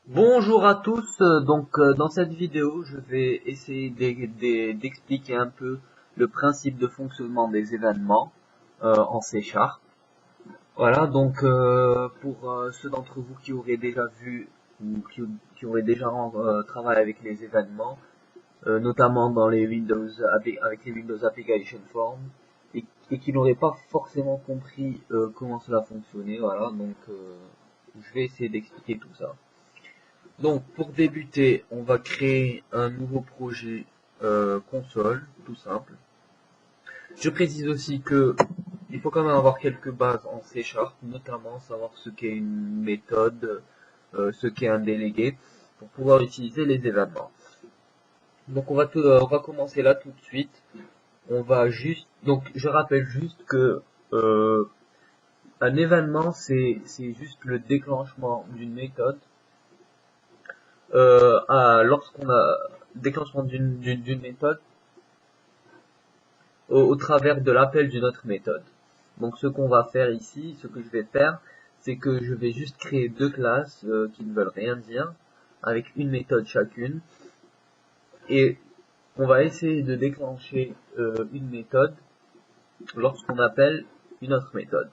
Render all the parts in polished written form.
Bonjour à tous, dans cette vidéo je vais essayer d'expliquer un peu le principe de fonctionnement des événements en C#. Voilà, pour ceux d'entre vous qui auraient déjà vu ou qui auraient déjà travaillé avec les événements, notamment dans les avec les Windows Application Form, et qui n'auraient pas forcément compris comment cela fonctionnait, voilà, je vais essayer d'expliquer tout ça. Donc pour débuter, on va créer un nouveau projet console, tout simple. Je précise aussi que il faut quand même avoir quelques bases en C#, notamment savoir ce qu'est une méthode, ce qu'est un délégué, pour pouvoir utiliser les événements. Donc on va commencer là tout de suite. On va juste, donc je rappelle juste que un événement c'est juste le déclenchement d'une méthode lorsqu'on a déclenchement d'une méthode au travers de l'appel d'une autre méthode. Donc ce qu'on va faire ici, ce que je vais faire, c'est que je vais juste créer deux classes qui ne veulent rien dire, avec une méthode chacune, et on va essayer de déclencher une méthode lorsqu'on appelle une autre méthode,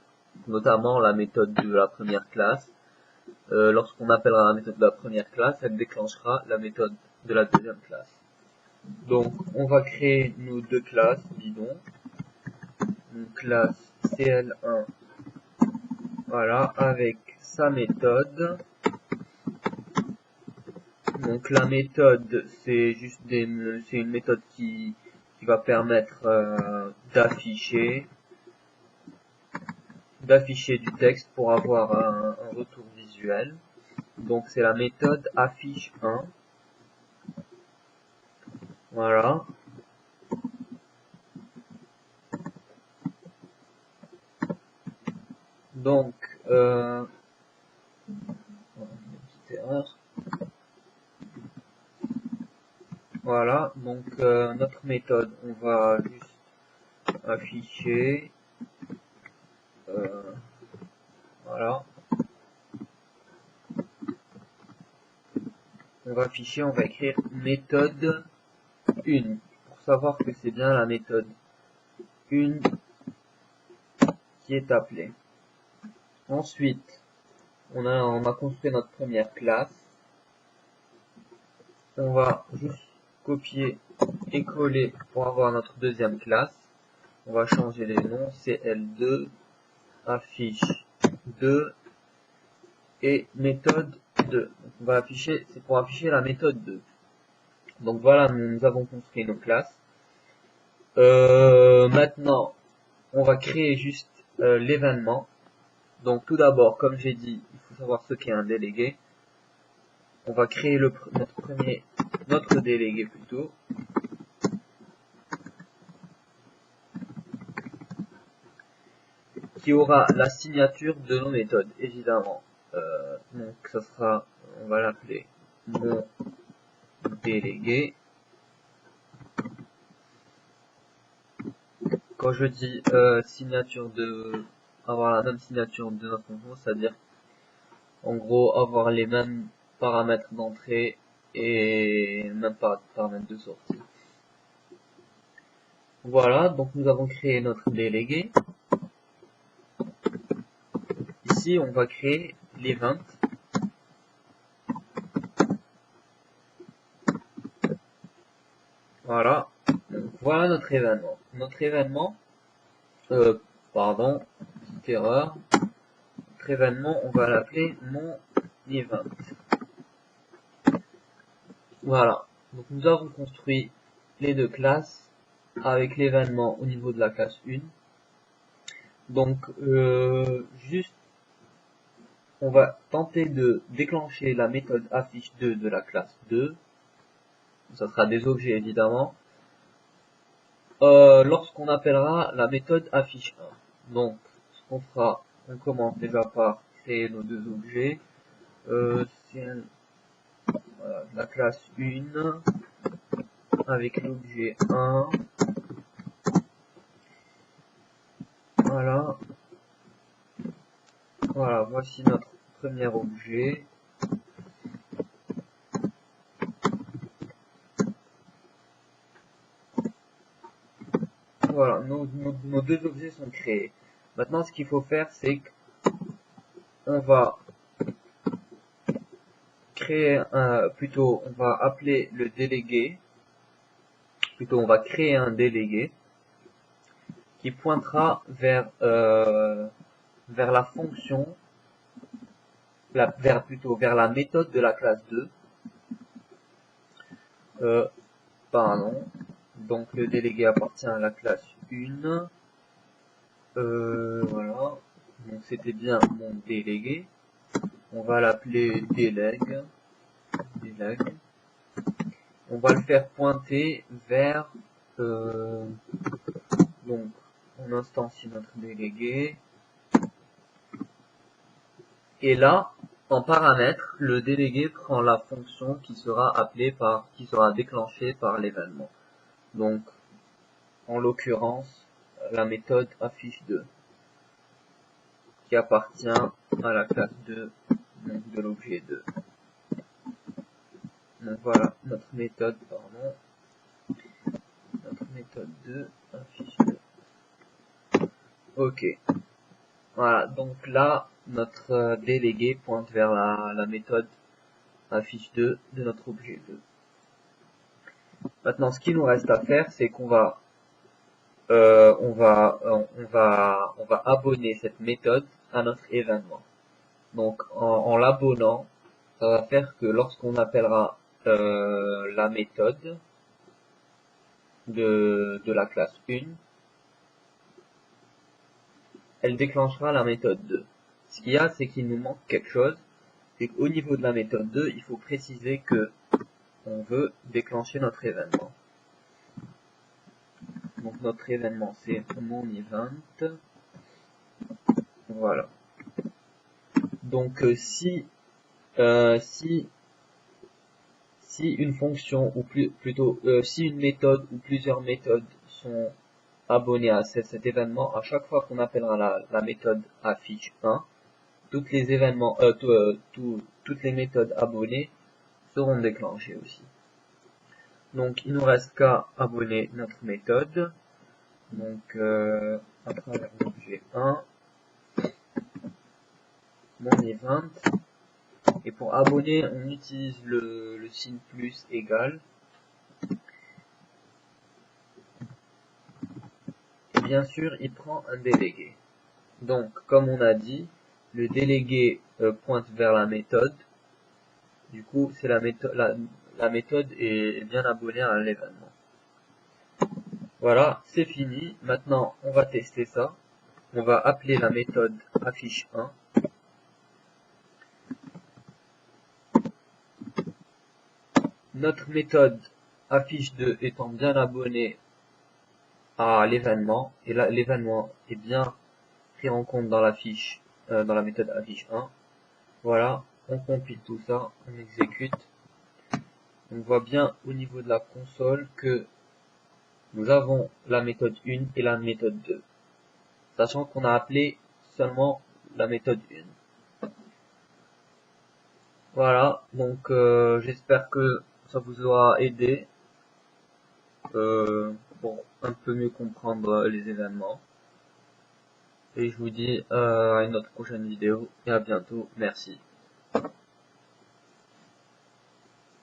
notamment la méthode de la première classe. Lorsqu'on appellera la méthode de la première classe, elle déclenchera la méthode de la deuxième classe. Donc, on va créer nos deux classes bidons. Une classe CL1, voilà, avec sa méthode. Donc, la méthode, c'est une méthode qui va permettre d'afficher du texte pour avoir un retour visuel. Donc, c'est la méthode affiche1. Voilà. Donc, voilà, notre méthode, on va juste afficher, voilà, on va écrire méthode 1 pour savoir que c'est bien la méthode 1 qui est appelée. Ensuite, on a construit notre première classe. On va juste copier et coller pour avoir notre deuxième classe. On va changer les noms, CL2, affiche 2 et méthode 2. On va afficher, c'est pour afficher la méthode 2. Donc voilà, nous avons construit nos classes. Maintenant, on va créer juste l'événement. Donc tout d'abord, comme j'ai dit, il faut savoir ce qu'est un délégué. On va créer notre délégué plutôt. Qui aura la signature de nos méthodes, évidemment. Donc ça sera, on va l'appeler mon délégué. Quand je dis avoir la même signature de notre fonction, c'est-à-dire en gros avoir les mêmes paramètres d'entrée et même paramètres de sortie. Voilà, donc nous avons créé notre délégué. Ici, on va créer l'event. Voilà, donc voilà notre événement. Notre événement, pardon, petite erreur. Notre événement, on va l'appeler mon event. Voilà, donc nous avons construit les deux classes avec l'événement au niveau de la classe 1. Donc, juste, on va tenter de déclencher la méthode affiche2 de la classe 2. Ça sera des objets évidemment. Lorsqu'on appellera la méthode affiche1. Donc, ce qu'on fera, on commence déjà par créer nos deux objets. C'est voilà, la classe 1 avec l'objet 1. Voilà. Voilà, voici notre premier objet. nos deux objets sont créés. Maintenant, ce qu'il faut faire, c'est qu'on va créer on va appeler le délégué, on va créer un délégué qui pointera vers la fonction, vers la méthode de la classe 2. Pardon. Donc le délégué appartient à la classe 1. Voilà. Donc c'était bien mon délégué. On va l'appeler délègue. On va le faire pointer vers donc on instancie notre délégué. Et là, en paramètre, le délégué prend la fonction qui sera déclenchée par l'événement. Donc, en l'occurrence, la méthode affiche2, qui appartient à la classe 2 donc de l'objet 2. Donc voilà, notre méthode 2 affiche2. Ok. Voilà, donc là, notre délégué pointe vers la méthode affiche2 de notre objet 2. Maintenant, ce qu'il nous reste à faire, c'est qu'on va abonner cette méthode à notre événement. Donc, en l'abonnant, ça va faire que lorsqu'on appellera la méthode de la classe 1, elle déclenchera la méthode 2. Ce qu'il y a, c'est qu'il nous manque quelque chose, c'est qu'au niveau de la méthode 2, il faut préciser que on veut déclencher notre événement. Donc notre événement c'est mon event. Voilà. Donc si une fonction ou plutôt si une méthode ou plusieurs méthodes sont abonnées à cet événement, à chaque fois qu'on appellera la méthode affiche1, toutes les événements toutes les méthodes abonnées seront déclenchées aussi. Donc il nous reste qu'à abonner notre méthode. Donc à travers l'objet 1, mon event, et pour abonner on utilise le signe plus égal, et bien sûr il prend un délégué. Donc comme on a dit, le délégué pointe vers la méthode, du coup c'est la méthode est bien abonnée à l'événement. Voilà, c'est fini. Maintenant on va tester ça. On va appeler la méthode affiche1. Notre méthode affiche2 étant bien abonnée à l'événement, et là l'événement est bien pris en compte dans la fiche, dans la méthode affiche1. Voilà, on compile tout ça, on exécute. On voit bien au niveau de la console que nous avons la méthode 1 et la méthode 2, sachant qu'on a appelé seulement la méthode 1. Voilà, donc j'espère que ça vous aura aidé pour un peu mieux comprendre les événements. Et je vous dis à une autre prochaine vidéo et à bientôt. Merci.